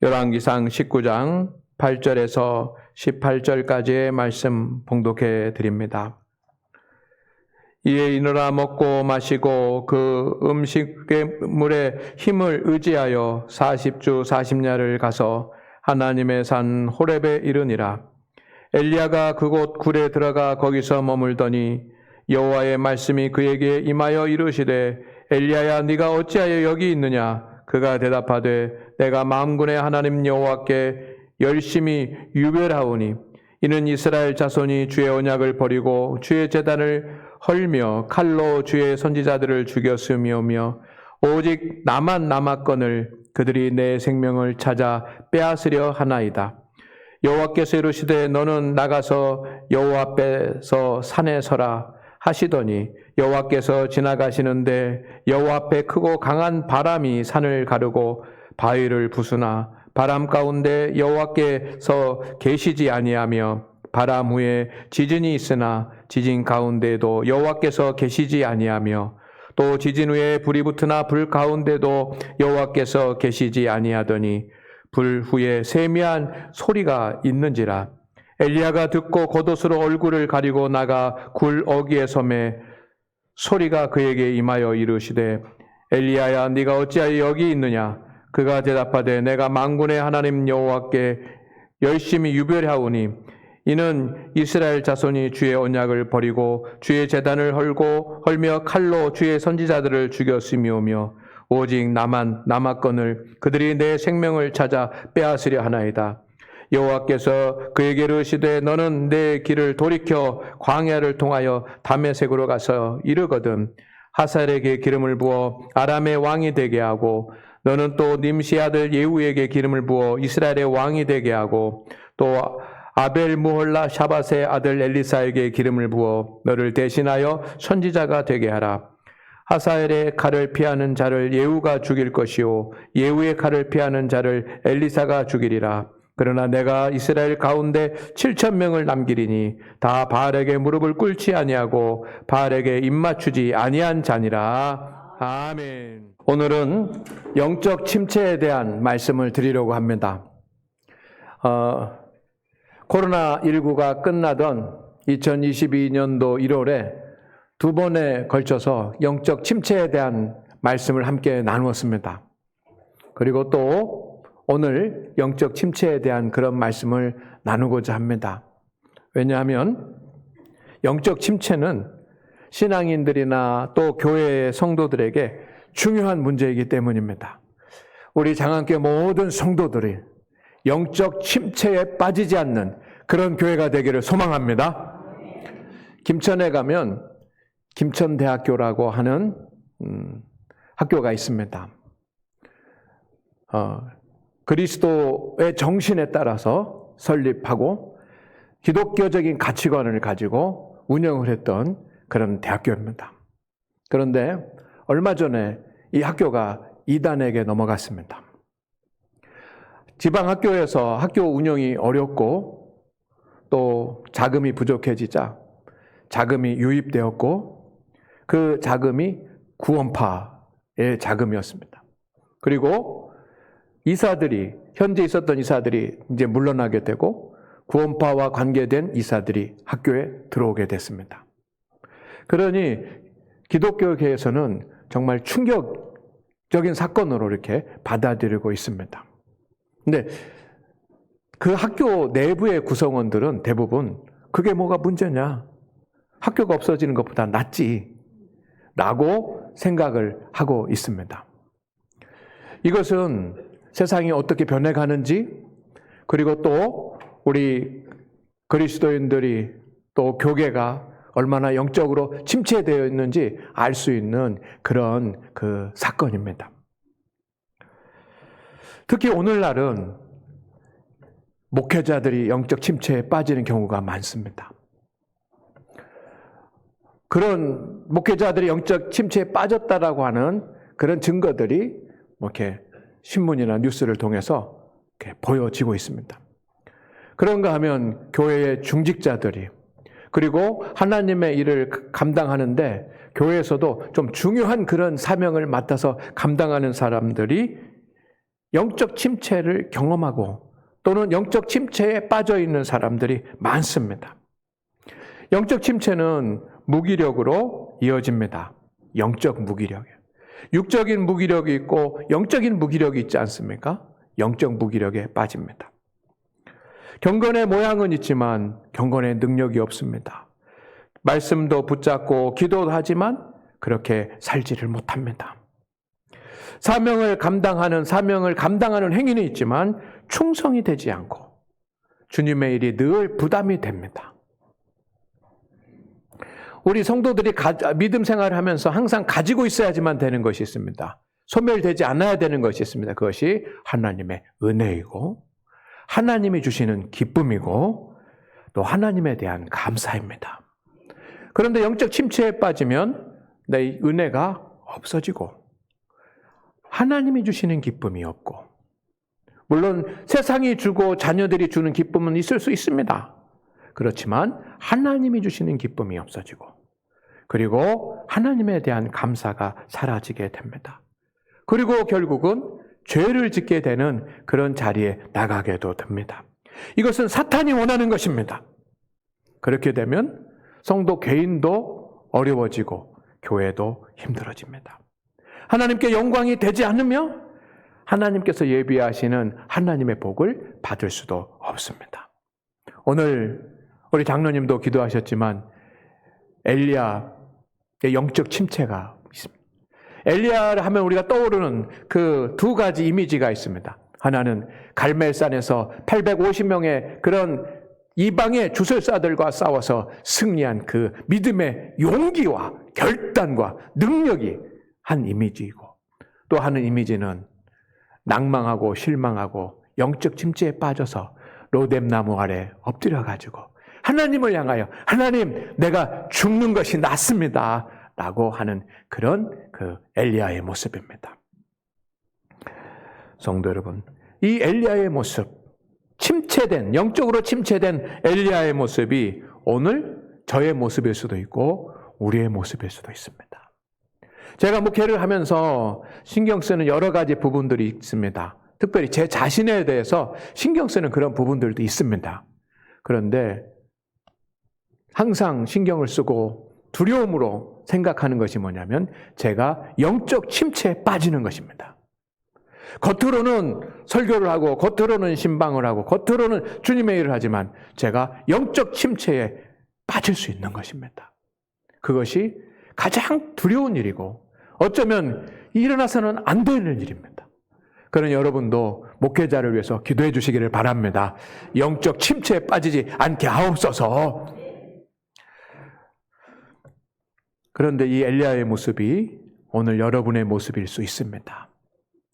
열왕기상 19장 8절에서 18절까지의 말씀 봉독해 드립니다. 이에 이르라 먹고 마시고 그 음식물의 힘을 의지하여 40주 40야를 가서 하나님의 산 호렙에 이르니라. 엘리야가 그곳 굴에 들어가 거기서 머물더니 여호와의 말씀이 그에게 임하여 이르시되 엘리야야 네가 어찌하여 여기 있느냐? 그가 대답하되 내가 만군의 하나님 여호와께 열심히 유별하오니 이는 이스라엘 자손이 주의 언약을 버리고 주의 제단을 헐며 칼로 주의 선지자들을 죽였으며며 오직 나만 남았거늘 그들이 내 생명을 찾아 빼앗으려 하나이다. 여호와께서 이르시되 너는 나가서 여호와 앞에서 산에 서라 하시더니 여호와께서 지나가시는데 여호와 앞에 크고 강한 바람이 산을 가르고 바위를 부수나 바람 가운데 여호와께서 계시지 아니하며 바람 후에 지진이 있으나 지진 가운데도 여호와께서 계시지 아니하며 또 지진 후에 불이 붙으나 불 가운데도 여호와께서 계시지 아니하더니 불 후에 세미한 소리가 있는지라. 엘리야가 듣고 겉옷으로 얼굴을 가리고 나가 굴 어귀에 서매 소리가 그에게 임하여 이르시되 엘리야야 네가 어찌하여 여기 있느냐? 그가 대답하되 내가 만군의 하나님 여호와께 열심히 유별하오니 이는 이스라엘 자손이 주의 언약을 버리고 주의 제단을 헐며 칼로 주의 선지자들을 죽였으며며 오직 나만 남았거늘 그들이 내 생명을 찾아 빼앗으려 하나이다. 여호와께서 그에게 이르시되 너는 내 길을 돌이켜 광야를 통하여 다메섹으로 가서 이르거든 하살에게 기름을 부어 아람의 왕이 되게 하고 너는 또 님시 아들 예후에게 기름을 부어 이스라엘의 왕이 되게 하고 또 아벨 무홀라 샤밧의 아들 엘리사에게 기름을 부어 너를 대신하여 선지자가 되게 하라. 하사엘의 칼을 피하는 자를 예후가 죽일 것이요 예후의 칼을 피하는 자를 엘리사가 죽이리라. 그러나 내가 이스라엘 가운데 7,000명을 남기리니 다 바알에게 무릎을 꿇지 아니하고 바알에게 입맞추지 아니한 자니라. 아멘. 오늘은 영적 침체에 대한 말씀을 드리려고 합니다. 코로나19가 끝나던 2022년도 1월에 두 번에 걸쳐서 영적 침체에 대한 말씀을 함께 나누었습니다. 그리고 또 오늘 영적 침체에 대한 그런 말씀을 나누고자 합니다. 왜냐하면 영적 침체는 신앙인들이나 또 교회의 성도들에게 중요한 문제이기 때문입니다. 우리 장안교회 모든 성도들이 영적 침체에 빠지지 않는 그런 교회가 되기를 소망합니다. 김천에 가면 김천대학교라고 하는 학교가 있습니다. 그리스도의 정신에 따라서 설립하고 기독교적인 가치관을 가지고 운영을 했던 그런 대학교입니다. 그런데 얼마 전에 이 학교가 이단에게 넘어갔습니다. 지방학교에서 학교 운영이 어렵고 또 자금이 부족해지자 자금이 유입되었고 그 자금이 구원파의 자금이었습니다. 그리고 이사들이 현재 있었던 이사들이 이제 물러나게 되고 구원파와 관계된 이사들이 학교에 들어오게 됐습니다. 그러니 기독교계에서는 정말 충격적인 사건으로 이렇게 받아들이고 있습니다. 근데 그 학교 내부의 구성원들은 대부분 그게 뭐가 문제냐? 학교가 없어지는 것보다 낫지 라고 생각을 하고 있습니다. 이것은 세상이 어떻게 변해가는지 그리고 또 우리 그리스도인들이 또 교계가 얼마나 영적으로 침체되어 있는지 알 수 있는 그런 그 사건입니다. 특히 오늘날은 목회자들이 영적 침체에 빠지는 경우가 많습니다. 그런 목회자들이 영적 침체에 빠졌다라고 하는 그런 증거들이 이렇게 신문이나 뉴스를 통해서 이렇게 보여지고 있습니다. 그런가 하면 교회의 중직자들이 그리고 하나님의 일을 감당하는데 교회에서도 좀 중요한 그런 사명을 맡아서 감당하는 사람들이 영적 침체를 경험하고 또는 영적 침체에 빠져 있는 사람들이 많습니다. 영적 침체는 무기력으로 이어집니다. 영적 무기력이에요. 육적인 무기력이 있고 영적인 무기력이 있지 않습니까? 영적 무기력에 빠집니다. 경건의 모양은 있지만 경건의 능력이 없습니다. 말씀도 붙잡고 기도도 하지만 그렇게 살지를 못합니다. 사명을 감당하는 행위는 있지만 충성이 되지 않고 주님의 일이 늘 부담이 됩니다. 우리 성도들이 믿음 생활을 하면서 항상 가지고 있어야지만 되는 것이 있습니다. 소멸되지 않아야 되는 것이 있습니다. 그것이 하나님의 은혜이고 하나님이 주시는 기쁨이고 또 하나님에 대한 감사입니다. 그런데 영적 침체에 빠지면 내 은혜가 없어지고 하나님이 주시는 기쁨이 없고 물론 세상이 주고 자녀들이 주는 기쁨은 있을 수 있습니다. 그렇지만 하나님이 주시는 기쁨이 없어지고 그리고 하나님에 대한 감사가 사라지게 됩니다. 그리고 결국은 죄를 짓게 되는 그런 자리에 나가게도 됩니다. 이것은 사탄이 원하는 것입니다. 그렇게 되면 성도 개인도 어려워지고 교회도 힘들어집니다. 하나님께 영광이 되지 않으며 하나님께서 예비하시는 하나님의 복을 받을 수도 없습니다. 오늘 우리 장로님도 기도하셨지만 엘리야의 영적 침체가 있습니다. 엘리야를 하면 우리가 떠오르는 그 두 가지 이미지가 있습니다. 하나는 갈멜산에서 850명의 그런 이방의 주술사들과 싸워서 승리한 그 믿음의 용기와 결단과 능력이 한 이미지이고 또 하는 이미지는 낭망하고 실망하고 영적 침체에 빠져서 로뎀나무 아래 엎드려가지고 하나님을 향하여 하나님 내가 죽는 것이 낫습니다 라고 하는 그런 그 엘리야의 모습입니다. 성도 여러분, 이 엘리야의 모습, 영적으로 침체된 엘리야의 모습이 오늘 저의 모습일 수도 있고 우리의 모습일 수도 있습니다. 제가 목회를 하면서 신경 쓰는 여러 가지 부분들이 있습니다. 특별히 제 자신에 대해서 신경 쓰는 그런 부분들도 있습니다. 그런데 항상 신경을 쓰고 두려움으로 생각하는 것이 뭐냐면 제가 영적 침체에 빠지는 것입니다. 겉으로는 설교를 하고 겉으로는 신방을 하고 겉으로는 주님의 일을 하지만 제가 영적 침체에 빠질 수 있는 것입니다. 그것이 가장 두려운 일이고 어쩌면 일어나서는 안 되는 일입니다. 그런 여러분도 목회자를 위해서 기도해 주시기를 바랍니다. 영적 침체에 빠지지 않게 하옵소서. 그런데 이 엘리야의 모습이 오늘 여러분의 모습일 수 있습니다.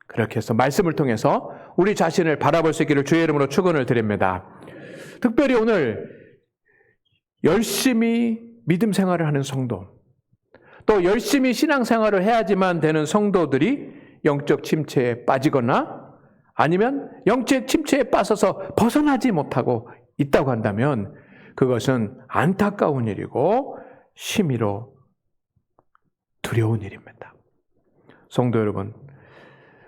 그렇게 해서 말씀을 통해서 우리 자신을 바라볼 수 있기를 주의 이름으로 축원을 드립니다. 특별히 오늘 열심히 믿음 생활을 하는 성도, 또 열심히 신앙생활을 해야지만 되는 성도들이 영적 침체에 빠지거나 아니면 영적 침체에 빠져서 벗어나지 못하고 있다고 한다면 그것은 안타까운 일이고 심히로 두려운 일입니다. 성도 여러분,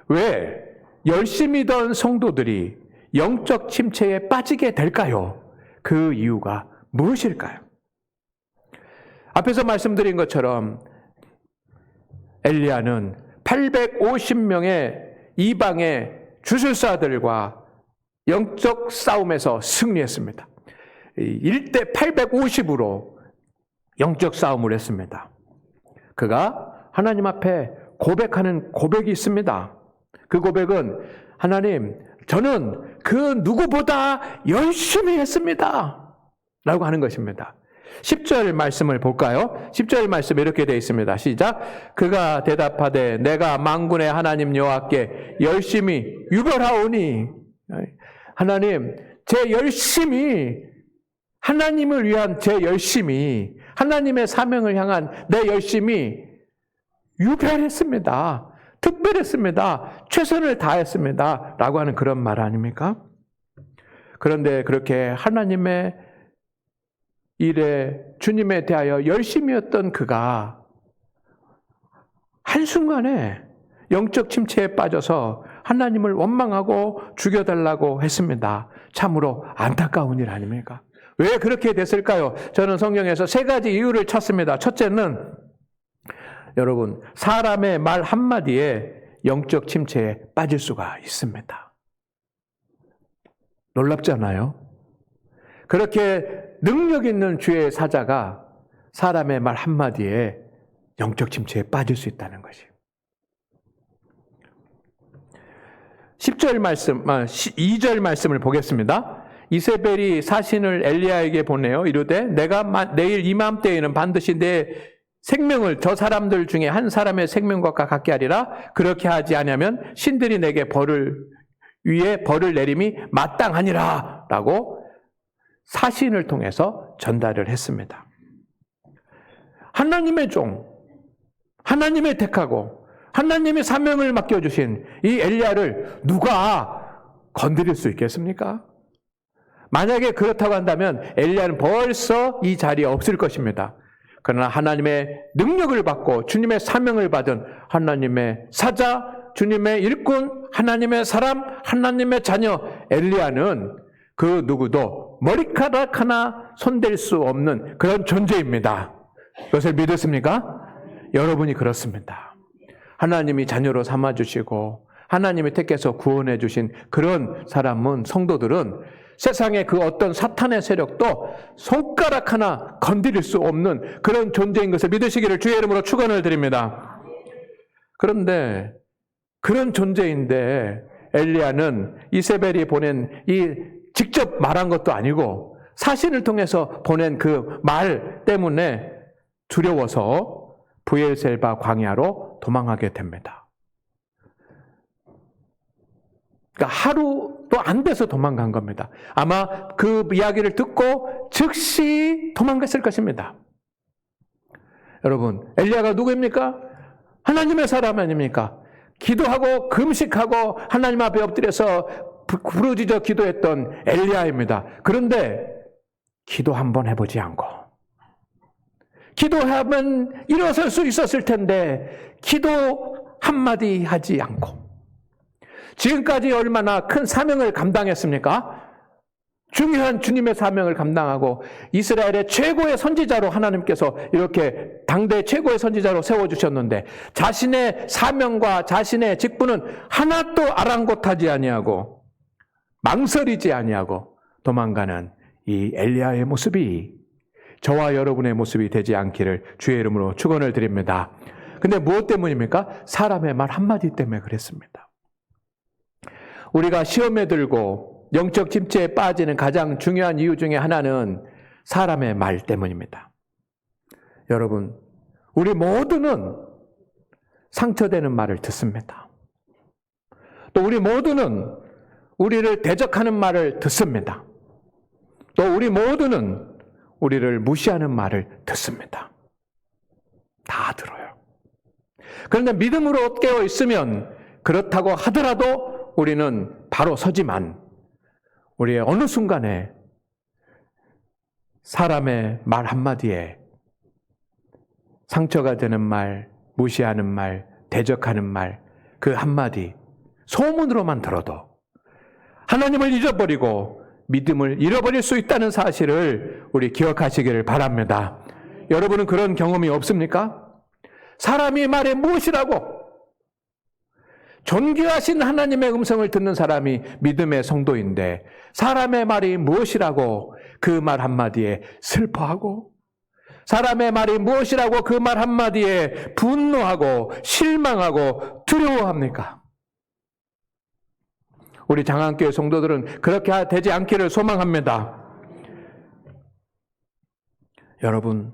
왜 열심히던 성도들이 영적 침체에 빠지게 될까요? 그 이유가 무엇일까요? 앞에서 말씀드린 것처럼 엘리야는 850명의 이방의 주술사들과 영적 싸움에서 승리했습니다. 1대 850으로 영적 싸움을 했습니다. 그가 하나님 앞에 고백하는 고백이 있습니다. 그 고백은 하나님, 저는 그 누구보다 열심히 했습니다 라고 하는 것입니다. 10절 말씀을 볼까요? 10절 말씀 이렇게 되어 있습니다. 시작. 그가 대답하되 내가 만군의 하나님 여호와께 열심히 유별하오니. 하나님, 제 열심히, 하나님을 위한 제 열심히, 하나님의 사명을 향한 내 열심이 유별했습니다. 특별했습니다. 최선을 다했습니다. 라고 하는 그런 말 아닙니까? 그런데 그렇게 하나님의 일에 주님에 대하여 열심히 했던 그가 한순간에 영적 침체에 빠져서 하나님을 원망하고 죽여달라고 했습니다. 참으로 안타까운 일 아닙니까? 왜 그렇게 됐을까요? 저는 성경에서 세 가지 이유를 찾습니다. 첫째는 여러분, 사람의 말 한마디에 영적 침체에 빠질 수가 있습니다. 놀랍잖아요? 그렇게 능력 있는 주의 사자가 사람의 말 한마디에 영적 침체에 빠질 수 있다는 것이에요. 10절 말씀, 2절 말씀을 보겠습니다. 이세벨이 사신을 엘리야에게 보내어 이르되 내가 내일 이맘때에는 반드시 내 생명을 저 사람들 중에 한 사람의 생명과 같게 하리라. 그렇게 하지 않으면 신들이 내게 위에 벌을 내림이 마땅하니라 라고 사신을 통해서 전달을 했습니다. 하나님의 종, 하나님의 택하고 하나님의 사명을 맡겨주신 이 엘리야를 누가 건드릴 수 있겠습니까? 만약에 그렇다고 한다면 엘리야는 벌써 이 자리에 없을 것입니다. 그러나 하나님의 능력을 받고 주님의 사명을 받은 하나님의 사자, 주님의 일꾼, 하나님의 사람, 하나님의 자녀 엘리야는 그 누구도 머리카락 하나 손댈 수 없는 그런 존재입니다. 그것을 믿으십니까? 여러분이 그렇습니다. 하나님이 자녀로 삼아주시고 하나님이 택해서 구원해 주신 그런 사람은, 성도들은 세상의 그 어떤 사탄의 세력도 손가락 하나 건드릴 수 없는 그런 존재인 것을 믿으시기를 주의 이름으로 축원을 드립니다. 그런데 그런 존재인데 엘리야는 이세벨이 보낸 직접 말한 것도 아니고 사신을 통해서 보낸 그 말 때문에 두려워서 브엘셀바 광야로 도망하게 됩니다. 그러니까 하루도 안 돼서 도망간 겁니다. 아마 그 이야기를 듣고 즉시 도망갔을 것입니다. 여러분, 엘리야가 누구입니까? 하나님의 사람 아닙니까? 기도하고 금식하고 하나님 앞에 엎드려서 부르짖어 기도했던 엘리야입니다. 그런데 기도 한번 해보지 않고, 기도하면 일어설 수 있었을 텐데 기도 한마디 하지 않고 지금까지 얼마나 큰 사명을 감당했습니까? 중요한 주님의 사명을 감당하고 이스라엘의 최고의 선지자로 하나님께서 이렇게 당대 최고의 선지자로 세워주셨는데 자신의 사명과 자신의 직분은 하나도 아랑곳하지 아니하고 망설이지 아니하고 도망가는 이 엘리야의 모습이 저와 여러분의 모습이 되지 않기를 주의 이름으로 축원을 드립니다. 근데 무엇 때문입니까? 사람의 말 한마디 때문에 그랬습니다. 우리가 시험에 들고 영적 침체에 빠지는 가장 중요한 이유 중에 하나는 사람의 말 때문입니다. 여러분, 우리 모두는 상처되는 말을 듣습니다. 또 우리 모두는 우리를 대적하는 말을 듣습니다. 또 우리 모두는 우리를 무시하는 말을 듣습니다. 다 들어요. 그런데 믿음으로 깨어 있으면 그렇다고 하더라도 우리는 바로 서지만 우리의 어느 순간에 사람의 말 한마디에 상처가 되는 말, 무시하는 말, 대적하는 말, 그 한마디 소문으로만 들어도 하나님을 잊어버리고 믿음을 잃어버릴 수 있다는 사실을 우리 기억하시기를 바랍니다. 여러분은 그런 경험이 없습니까? 사람이 말해 무엇이라고? 존귀하신 하나님의 음성을 듣는 사람이 믿음의 성도인데 사람의 말이 무엇이라고 그 말 한마디에 슬퍼하고 사람의 말이 무엇이라고 그 말 한마디에 분노하고 실망하고 두려워합니까? 우리 장안교회 성도들은 그렇게 되지 않기를 소망합니다. 여러분,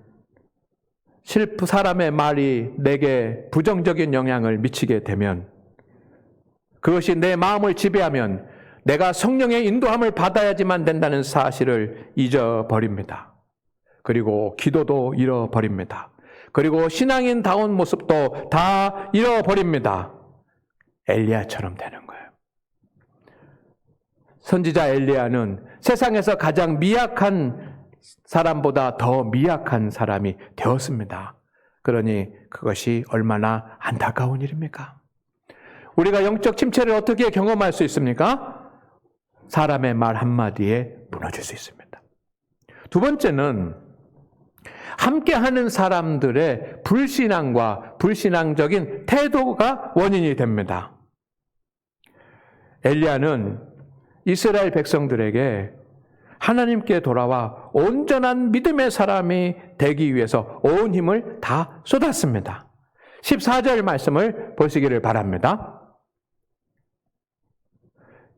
사람의 말이 내게 부정적인 영향을 미치게 되면 그것이 내 마음을 지배하면 내가 성령의 인도함을 받아야지만 된다는 사실을 잊어버립니다. 그리고 기도도 잃어버립니다. 그리고 신앙인다운 모습도 다 잃어버립니다. 엘리야처럼 되는 거예요. 선지자 엘리야는 세상에서 가장 미약한 사람보다 더 미약한 사람이 되었습니다. 그러니 그것이 얼마나 안타까운 일입니까? 우리가 영적 침체를 어떻게 경험할 수 있습니까? 사람의 말 한마디에 무너질 수 있습니다. 두 번째는 함께하는 사람들의 불신앙과 불신앙적인 태도가 원인이 됩니다. 엘리야는 이스라엘 백성들에게 하나님께 돌아와 온전한 믿음의 사람이 되기 위해서 온 힘을 다 쏟았습니다. 14절 말씀을 보시기를 바랍니다.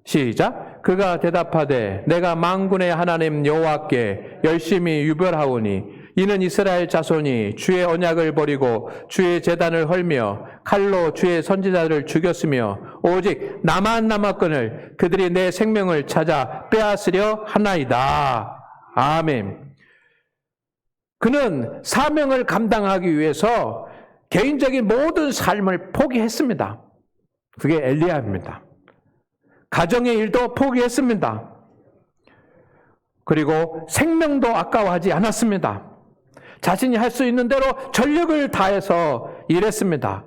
시작. 그가 대답하되 내가 만군의 하나님 여호와께 열심히 유별하오니 이는 이스라엘 자손이 주의 언약을 버리고 주의 제단을 헐며 칼로 주의 선지자들을 죽였으며 오직 나만 남았거늘 그들이 내 생명을 찾아 빼앗으려 하나이다. 아멘. 그는 사명을 감당하기 위해서 개인적인 모든 삶을 포기했습니다. 그게 엘리야입니다. 가정의 일도 포기했습니다. 그리고 생명도 아까워하지 않았습니다. 자신이 할 수 있는 대로 전력을 다해서 일했습니다.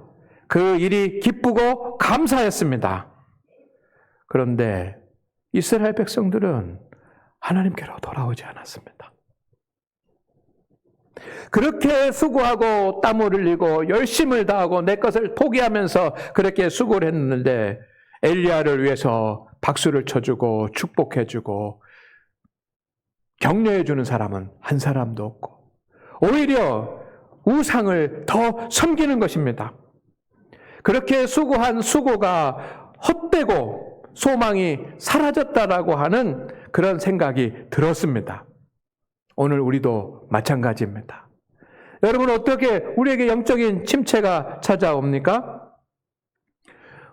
그 일이 기쁘고 감사했습니다. 그런데 이스라엘 백성들은 하나님께로 돌아오지 않았습니다. 그렇게 수고하고 땀을 흘리고 열심을 다하고 내 것을 포기하면서 그렇게 수고를 했는데 엘리야를 위해서 박수를 쳐주고 축복해주고 격려해주는 사람은 한 사람도 없고 오히려 우상을 더 섬기는 것입니다. 그렇게 수고한 수고가 헛되고 소망이 사라졌다라고 하는 그런 생각이 들었습니다. 오늘 우리도 마찬가지입니다. 여러분 어떻게 우리에게 영적인 침체가 찾아옵니까?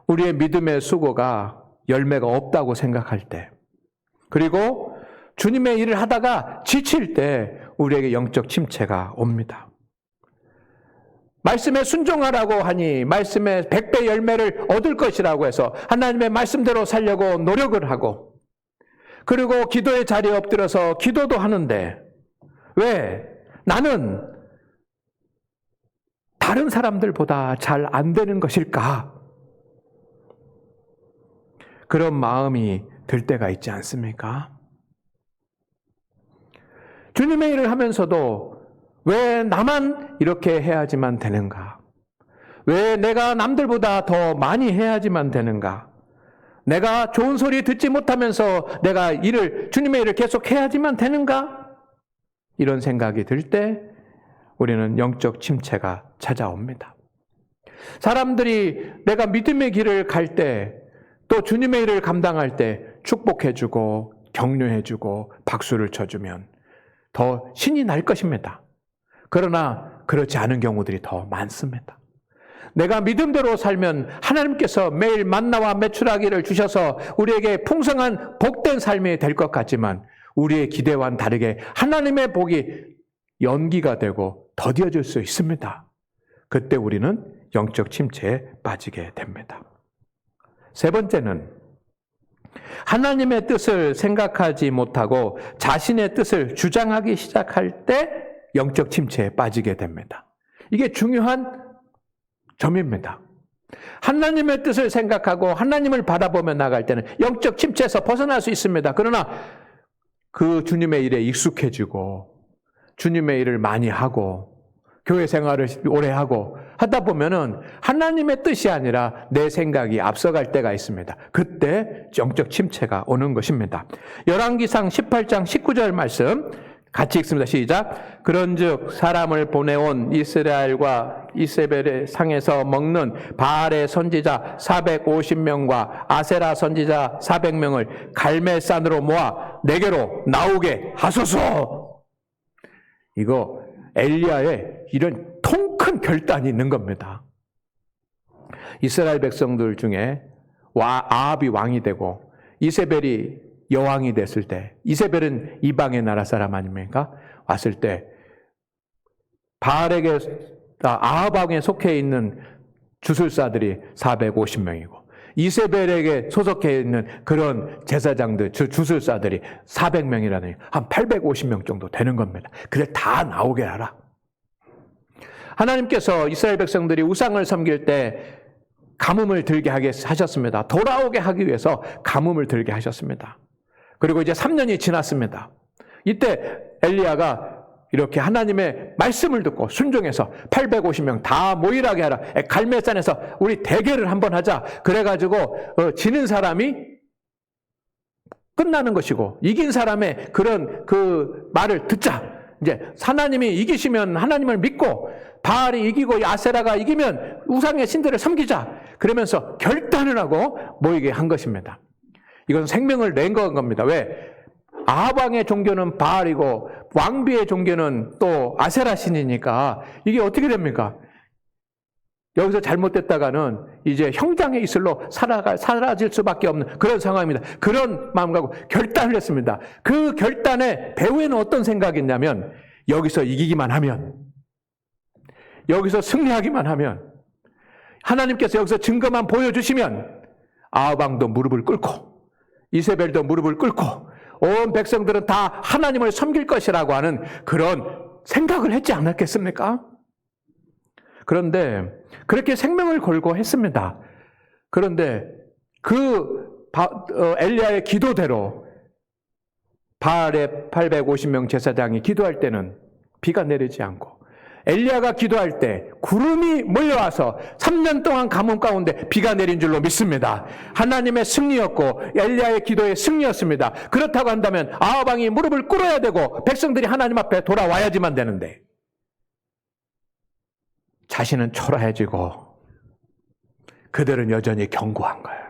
우리의 믿음의 수고가 열매가 없다고 생각할 때, 그리고 주님의 일을 하다가 지칠 때 우리에게 영적 침체가 옵니다. 말씀에 순종하라고 하니 말씀의 100배 열매를 얻을 것이라고 해서 하나님의 말씀대로 살려고 노력을 하고, 그리고 기도의 자리에 엎드려서 기도도 하는데 왜 나는 다른 사람들보다 잘 안 되는 것일까? 그런 마음이 들 때가 있지 않습니까? 주님의 일을 하면서도 왜 나만 이렇게 해야지만 되는가? 왜 내가 남들보다 더 많이 해야지만 되는가? 내가 좋은 소리 듣지 못하면서 내가 주님의 일을 계속 해야지만 되는가? 이런 생각이 들 때 우리는 영적 침체가 찾아옵니다. 사람들이 내가 믿음의 길을 갈 때, 또 주님의 일을 감당할 때 축복해주고 격려해주고 박수를 쳐주면 더 신이 날 것입니다. 그러나 그렇지 않은 경우들이 더 많습니다. 내가 믿음대로 살면 하나님께서 매일 만나와 메추라기를 주셔서 우리에게 풍성한 복된 삶이 될 것 같지만 우리의 기대와는 다르게 하나님의 복이 연기가 되고 더뎌질 수 있습니다. 그때 우리는 영적 침체에 빠지게 됩니다. 세 번째는 하나님의 뜻을 생각하지 못하고 자신의 뜻을 주장하기 시작할 때 영적 침체에 빠지게 됩니다. 이게 중요한 점입니다. 하나님의 뜻을 생각하고 하나님을 바라보며 나갈 때는 영적 침체에서 벗어날 수 있습니다. 그러나 그 주님의 일에 익숙해지고 주님의 일을 많이 하고 교회 생활을 오래 하고 하다 보면은 하나님의 뜻이 아니라 내 생각이 앞서갈 때가 있습니다. 그때 영적 침체가 오는 것입니다. 열왕기상 18장 19절 말씀 같이 읽습니다. 시작. 그런즉 사람을 보내온 이스라엘과 이세벨의 상에서 먹는 바알의 선지자 450명과 아세라 선지자 400명을 갈멜산으로 모아 내게로 나오게 하소서. 이거 엘리야의 이런 통큰 결단이 있는 겁니다. 이스라엘 백성들 중에 아합이 왕이 되고 이세벨이 여왕이 됐을 때, 이세벨은 이방의 나라 사람 아닙니까? 왔을 때 아합왕에 속해 있는 주술사들이 450명이고 이세벨에게 소속해 있는 그런 제사장들, 주술사들이 400명이라니 한 850명 정도 되는 겁니다. 그래 다 나오게 하라. 하나님께서 이스라엘 백성들이 우상을 섬길 때 가뭄을 들게 하셨습니다. 돌아오게 하기 위해서 가뭄을 들게 하셨습니다. 그리고 이제 3년이 지났습니다. 이때 엘리야가 이렇게 하나님의 말씀을 듣고 순종해서 850명 다 모이라게 하라. 갈멜산에서 우리 대결을 한번 하자. 그래가지고 지는 사람이 끝나는 것이고 이긴 사람의 그런 그 말을 듣자. 이제 하나님이 이기시면 하나님을 믿고 바알이 이기고 아세라가 이기면 우상의 신들을 섬기자. 그러면서 결단을 하고 모이게 한 것입니다. 이건 생명을 낸 겁니다. 왜? 아합 왕의 종교는 바알이고 왕비의 종교는 또 아세라 신이니까 이게 어떻게 됩니까? 여기서 잘못됐다가는 이제 형장의 이슬로 사라질 수밖에 없는 그런 상황입니다. 그런 마음 갖고 결단을 했습니다. 그 결단의 배후에는 어떤 생각이 있냐면 여기서 이기기만 하면, 여기서 승리하기만 하면, 하나님께서 여기서 증거만 보여주시면 아합 왕도 무릎을 꿇고 이세벨도 무릎을 꿇고 온 백성들은 다 하나님을 섬길 것이라고 하는 그런 생각을 했지 않았겠습니까? 그런데 그렇게 생명을 걸고 했습니다. 그런데 엘리야의 기도대로 바알의 850명 제사장이 기도할 때는 비가 내리지 않고 엘리야가 기도할 때 구름이 몰려와서 3년 동안 가뭄 가운데 비가 내린 줄로 믿습니다. 하나님의 승리였고 엘리야의 기도의 승리였습니다. 그렇다고 한다면 아합 왕이 무릎을 꿇어야 되고 백성들이 하나님 앞에 돌아와야지만 되는데 자신은 초라해지고 그들은 여전히 견고한 거예요.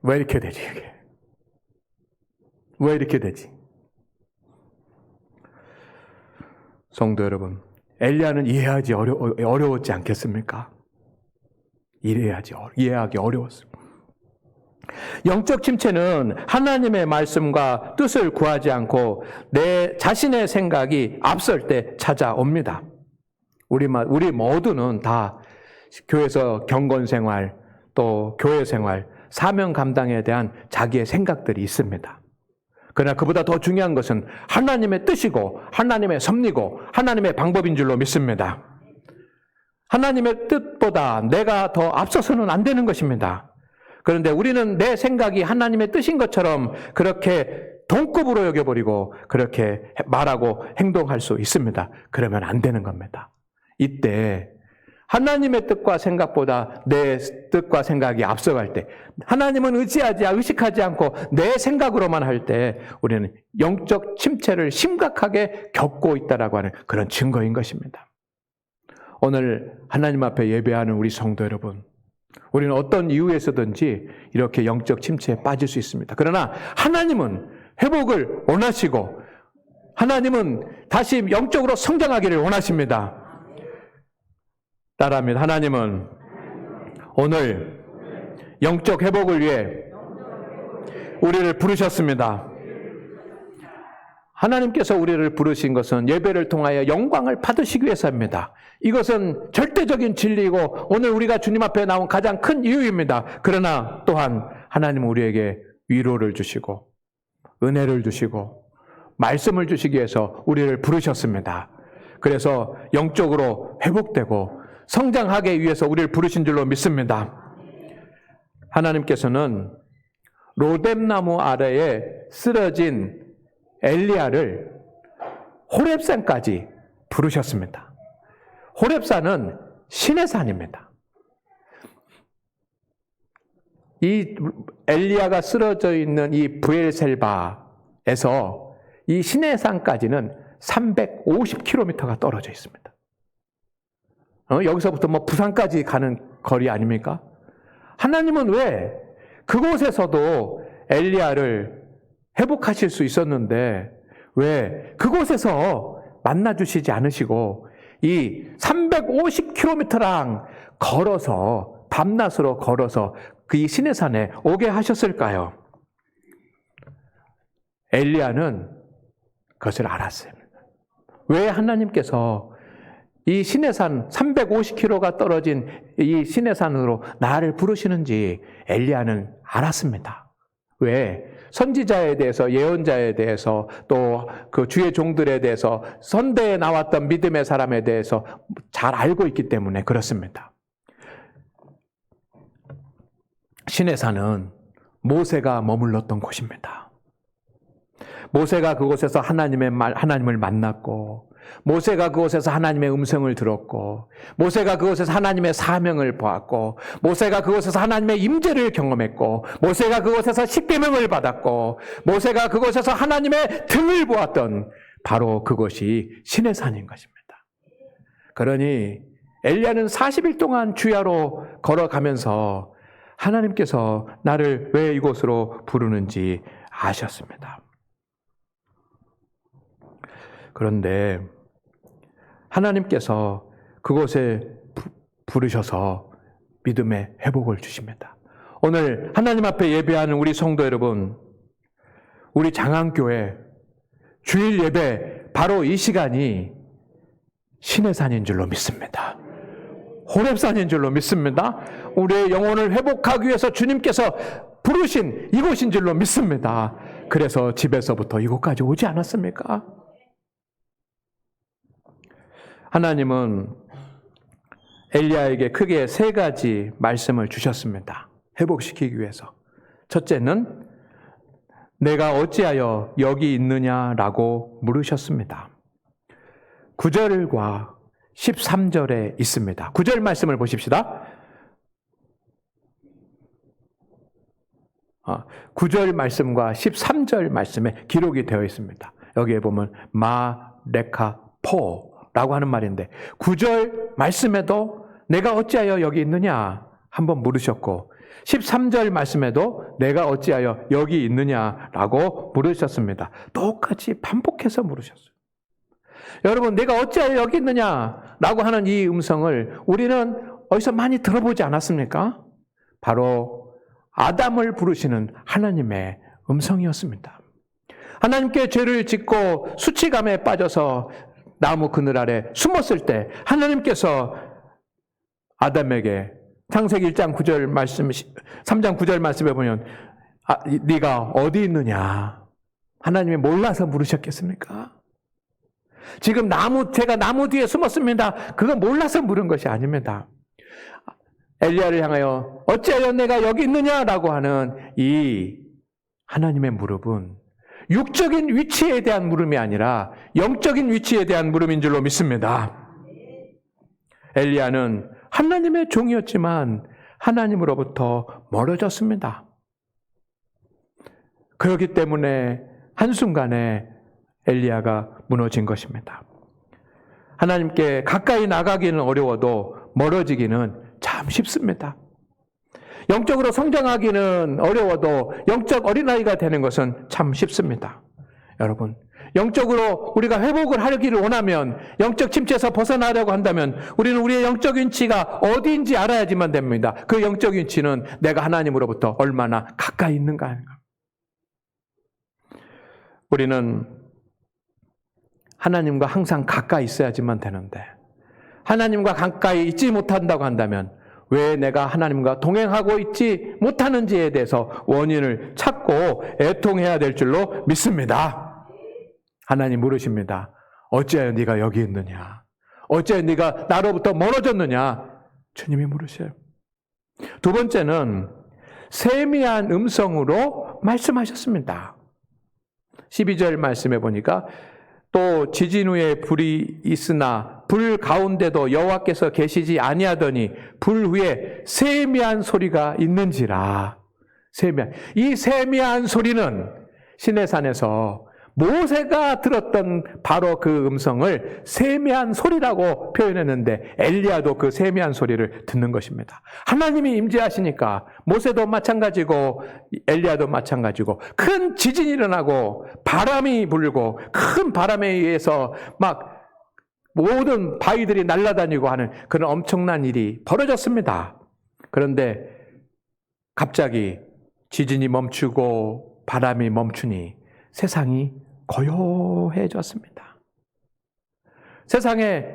왜 이렇게 되지 이게? 왜 이렇게 되지? 성도 여러분, 엘리야는 이해하기 어려웠지 않겠습니까? 이해하기 어려웠습니다. 영적 침체는 하나님의 말씀과 뜻을 구하지 않고 내 자신의 생각이 앞설 때 찾아옵니다. 우리 모두는 다 교회에서 경건 생활, 또 교회 생활, 사명 감당에 대한 자기의 생각들이 있습니다. 그러나 그보다 더 중요한 것은 하나님의 뜻이고 하나님의 섭리고 하나님의 방법인 줄로 믿습니다. 하나님의 뜻보다 내가 더 앞서서는 안 되는 것입니다. 그런데 우리는 내 생각이 하나님의 뜻인 것처럼 그렇게 동급으로 여겨버리고 그렇게 말하고 행동할 수 있습니다. 그러면 안 되는 겁니다. 이때 하나님의 뜻과 생각보다 내 뜻과 생각이 앞서갈 때, 하나님은 의식하지 않고 내 생각으로만 할 때 우리는 영적 침체를 심각하게 겪고 있다라고 하는 그런 증거인 것입니다. 오늘 하나님 앞에 예배하는 우리 성도 여러분, 우리는 어떤 이유에서든지 이렇게 영적 침체에 빠질 수 있습니다. 그러나 하나님은 회복을 원하시고 하나님은 다시 영적으로 성장하기를 원하십니다. 따라합니다. 하나님은 오늘 영적 회복을 위해 우리를 부르셨습니다. 하나님께서 우리를 부르신 것은 예배를 통하여 영광을 받으시기 위해서입니다. 이것은 절대적인 진리이고 오늘 우리가 주님 앞에 나온 가장 큰 이유입니다. 그러나 또한 하나님은 우리에게 위로를 주시고 은혜를 주시고 말씀을 주시기 위해서 우리를 부르셨습니다. 그래서 영적으로 회복되고 성장하기 위해서 우리를 부르신 줄로 믿습니다. 하나님께서는 로뎀나무 아래에 쓰러진 엘리야를 호렙산까지 부르셨습니다. 호렙산은 신의 산입니다. 이 엘리야가 쓰러져 있는 이 브엘셀바에서 이 신의 산까지는 350km가 떨어져 있습니다. 여기서부터 부산까지 가는 거리 아닙니까? 하나님은 왜 그곳에서도 엘리야를 회복하실 수 있었는데 왜 그곳에서 만나주시지 않으시고 이 350km랑 걸어서 밤낮으로 걸어서 그 이 시내산에 오게 하셨을까요? 엘리야는 그것을 알았어요. 왜 하나님께서 이 시내산 350km가 떨어진 이 시내산으로 나를 부르시는지 엘리야는 알았습니다. 왜? 선지자에 대해서, 예언자에 대해서, 또 그 주의 종들에 대해서, 선대에 나왔던 믿음의 사람에 대해서 잘 알고 있기 때문에 그렇습니다. 시내산은 모세가 머물렀던 곳입니다. 모세가 그곳에서 하나님을 만났고, 모세가 그곳에서 하나님의 음성을 들었고, 모세가 그곳에서 하나님의 사명을 보았고, 모세가 그곳에서 하나님의 임재를 경험했고, 모세가 그곳에서 십계명을 받았고, 모세가 그곳에서 하나님의 등을 보았던 바로 그것이 시내산인 것입니다. 그러니 엘리야는 40일 동안 주야로 걸어가면서 하나님께서 나를 왜 이곳으로 부르는지 아셨습니다. 그런데 하나님께서 그곳에 부르셔서 믿음의 회복을 주십니다. 오늘 하나님 앞에 예배하는 우리 성도 여러분, 우리 장안교회 주일 예배 바로 이 시간이 시내산인 줄로 믿습니다. 호렙산인 줄로 믿습니다. 우리의 영혼을 회복하기 위해서 주님께서 부르신 이곳인 줄로 믿습니다. 그래서 집에서부터 이곳까지 오지 않았습니까? 하나님은 엘리야에게 크게 3가지 말씀을 주셨습니다. 회복시키기 위해서. 첫째는 내가 어찌하여 여기 있느냐라고 물으셨습니다. 9절과 13절에 있습니다. 9절 말씀을 보십시다. 9절 말씀과 13절 말씀에 기록이 되어 있습니다. 여기에 보면 마레카포라고 하는 말인데 9절 말씀에도 내가 어찌하여 여기 있느냐 한번 물으셨고 13절 말씀에도 내가 어찌하여 여기 있느냐라고 물으셨습니다. 똑같이 반복해서 물으셨어요. 여러분, 내가 어찌하여 여기 있느냐라고 하는 이 음성을 우리는 어디서 많이 들어보지 않았습니까? 바로 아담을 부르시는 하나님의 음성이었습니다. 하나님께 죄를 짓고 수치감에 빠져서 나무 그늘 아래 숨었을 때 하나님께서 아담에게 창세기 1장 9절 말씀, 3장 9절 말씀에 보면 네가 어디 있느냐? 하나님이 몰라서 물으셨겠습니까? 지금 제가 나무 뒤에 숨었습니다. 그건 몰라서 물은 것이 아닙니다. 엘리야를 향하여 어찌하여 내가 여기 있느냐라고 하는 이 하나님의 물음은 육적인 위치에 대한 물음이 아니라 영적인 위치에 대한 물음인 줄로 믿습니다. 엘리야는 하나님의 종이었지만 하나님으로부터 멀어졌습니다. 그렇기 때문에 한순간에 엘리야가 무너진 것입니다. 하나님께 가까이 나가기는 어려워도 멀어지기는 참 쉽습니다. 영적으로 성장하기는 어려워도 영적 어린아이가 되는 것은 참 쉽습니다. 여러분, 영적으로 우리가 회복을 하기를 원하면, 영적 침체에서 벗어나려고 한다면 우리는 우리의 영적 위치가 어디인지 알아야지만 됩니다. 그 영적 위치는 내가 하나님으로부터 얼마나 가까이 있는가 하는 것. 우리는 하나님과 항상 가까이 있어야지만 되는데 하나님과 가까이 있지 못한다고 한다면 왜 내가 하나님과 동행하고 있지 못하는지에 대해서 원인을 찾고 애통해야 될 줄로 믿습니다. 하나님 물으십니다. 어찌하여 네가 여기 있느냐? 어찌하여 네가 나로부터 멀어졌느냐? 주님이 물으셔요. 두 번째는 세미한 음성으로 말씀하셨습니다. 12절 말씀해 보니까 또 지진 후에 불이 있으나 불 가운데도 여호와께서 계시지 아니하더니 불 위에 세미한 소리가 있는지라. 이 세미한 소리는 시내산에서 모세가 들었던 바로 그 음성을 세미한 소리라고 표현했는데 엘리야도 그 세미한 소리를 듣는 것입니다. 하나님이 임재하시니까 모세도 마찬가지고 엘리야도 마찬가지고 큰 지진이 일어나고 바람이 불고 큰 바람에 의해서 막 모든 바위들이 날아다니고 하는 그런 엄청난 일이 벌어졌습니다. 그런데 갑자기 지진이 멈추고 바람이 멈추니 세상이 고요해졌습니다. 세상에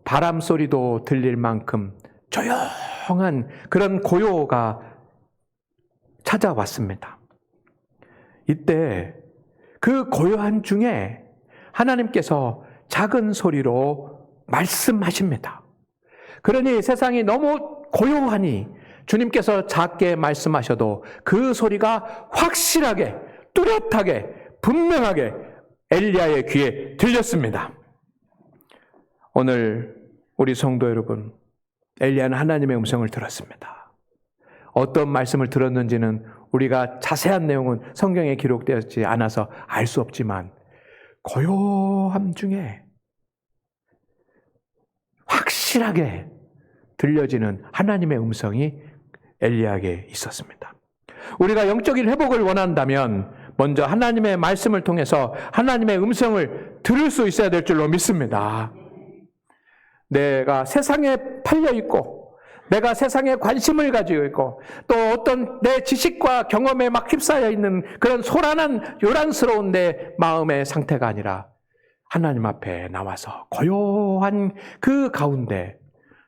바람 소리도 들릴 만큼 조용한 그런 고요가 찾아왔습니다. 이때 그 고요한 중에 하나님께서 작은 소리로 말씀하십니다. 그러니 세상이 너무 고요하니 주님께서 작게 말씀하셔도 그 소리가 확실하게, 뚜렷하게, 분명하게 엘리야의 귀에 들렸습니다. 오늘 우리 성도 여러분, 엘리야는 하나님의 음성을 들었습니다. 어떤 말씀을 들었는지는 우리가 자세한 내용은 성경에 기록되었지 않아서 알 수 없지만 고요함 중에 확실하게 들려지는 하나님의 음성이 엘리야에게 있었습니다. 우리가 영적인 회복을 원한다면 먼저 하나님의 말씀을 통해서 하나님의 음성을 들을 수 있어야 될 줄로 믿습니다. 내가 세상에 팔려 있고 내가 세상에 관심을 가지고 있고 또 어떤 내 지식과 경험에 막 휩싸여 있는 그런 소란한 요란스러운 내 마음의 상태가 아니라 하나님 앞에 나와서 고요한 그 가운데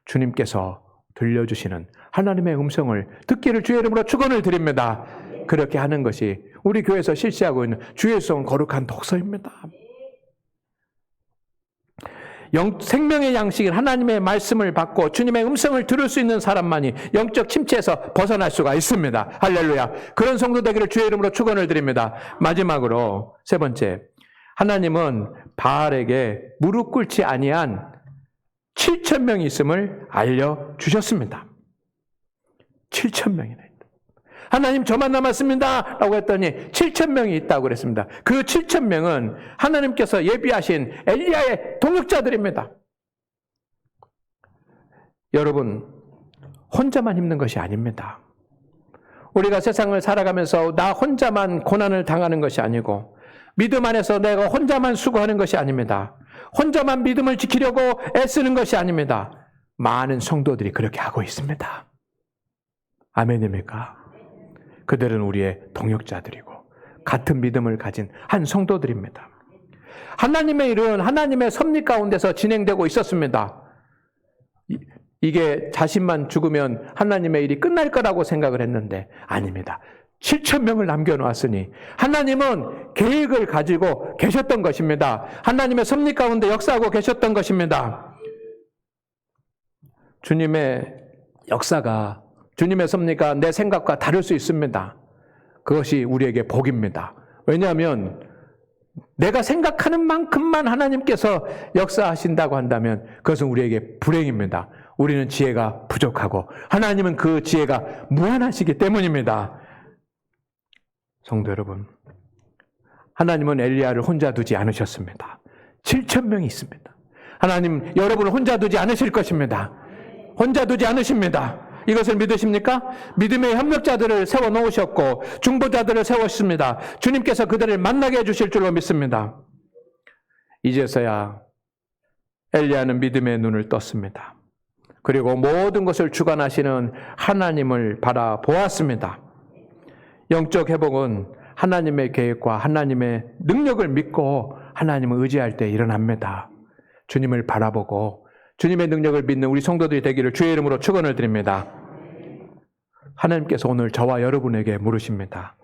주님께서 들려주시는 하나님의 음성을 듣기를 주의 이름으로 축원을 드립니다. 그렇게 하는 것이 우리 교회에서 실시하고 있는 주의 성 거룩한 독서입니다. 생명의 양식인 하나님의 말씀을 받고 주님의 음성을 들을 수 있는 사람만이 영적 침체에서 벗어날 수가 있습니다. 할렐루야. 그런 성도 되기를 주의 이름으로 축원을 드립니다. 마지막으로 세 번째, 하나님은 바알에게 무릎 꿇지 아니한 7,000명이 있음을 알려주셨습니다. 7,000명이나 있다. 하나님 저만 남았습니다 라고 했더니 7,000명이 있다고 그랬습니다. 그 7,000명은 하나님께서 예비하신 엘리야의 동역자들입니다. 여러분, 혼자만 힘든 것이 아닙니다. 우리가 세상을 살아가면서 나 혼자만 고난을 당하는 것이 아니고 믿음 안에서 내가 혼자만 수고하는 것이 아닙니다. 혼자만 믿음을 지키려고 애쓰는 것이 아닙니다. 많은 성도들이 그렇게 하고 있습니다. 아멘입니까? 그들은 우리의 동역자들이고 같은 믿음을 가진 한 성도들입니다. 하나님의 일은 하나님의 섭리 가운데서 진행되고 있었습니다. 이게 자신만 죽으면 하나님의 일이 끝날 거라고 생각을 했는데 아닙니다. 7,000명을 남겨놓았으니 하나님은 계획을 가지고 계셨던 것입니다. 하나님의 섭리 가운데 역사하고 계셨던 것입니다. 주님의 역사가, 주님의 섭리가 내 생각과 다를 수 있습니다. 그것이 우리에게 복입니다. 왜냐하면 내가 생각하는 만큼만 하나님께서 역사하신다고 한다면 그것은 우리에게 불행입니다. 우리는 지혜가 부족하고 하나님은 그 지혜가 무한하시기 때문입니다. 성도 여러분, 하나님은 엘리야를 혼자 두지 않으셨습니다. 7,000명이 있습니다. 하나님 여러분을 혼자 두지 않으실 것입니다. 혼자 두지 않으십니다. 이것을 믿으십니까? 믿음의 협력자들을 세워놓으셨고 중보자들을 세웠습니다. 주님께서 그들을 만나게 해주실 줄로 믿습니다. 이제서야 엘리야는 믿음의 눈을 떴습니다. 그리고 모든 것을 주관하시는 하나님을 바라보았습니다. 영적 회복은 하나님의 계획과 하나님의 능력을 믿고 하나님을 의지할 때 일어납니다. 주님을 바라보고 주님의 능력을 믿는 우리 성도들이 되기를 주의 이름으로 축원을 드립니다. 하나님께서 오늘 저와 여러분에게 물으십니다.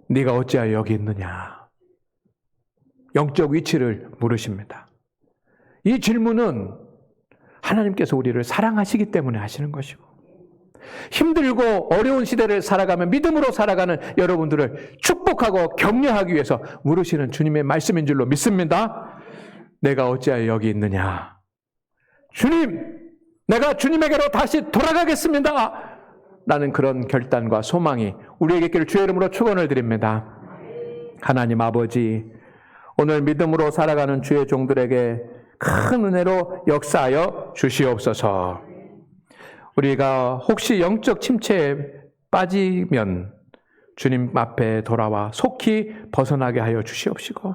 네가 어찌하여 여기 있느냐? 영적 위치를 물으십니다. 이 질문은 하나님께서 우리를 사랑하시기 때문에 하시는 것이고 힘들고 어려운 시대를 살아가며 믿음으로 살아가는 여러분들을 축복하고 격려하기 위해서 물으시는 주님의 말씀인 줄로 믿습니다. 내가 어찌하여 여기 있느냐? 주님, 내가 주님에게로 다시 돌아가겠습니다. 라는 그런 결단과 소망이 우리에게 있기를 주의 이름으로 축원을 드립니다. 하나님 아버지, 오늘 믿음으로 살아가는 주의 종들에게 큰 은혜로 역사하여 주시옵소서. 우리가 혹시 영적 침체에 빠지면 주님 앞에 돌아와 속히 벗어나게 하여 주시옵시고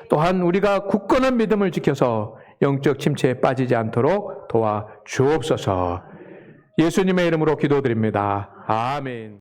또한 우리가 굳건한 믿음을 지켜서 영적 침체에 빠지지 않도록 도와 주옵소서. 예수님의 이름으로 기도드립니다. 아멘.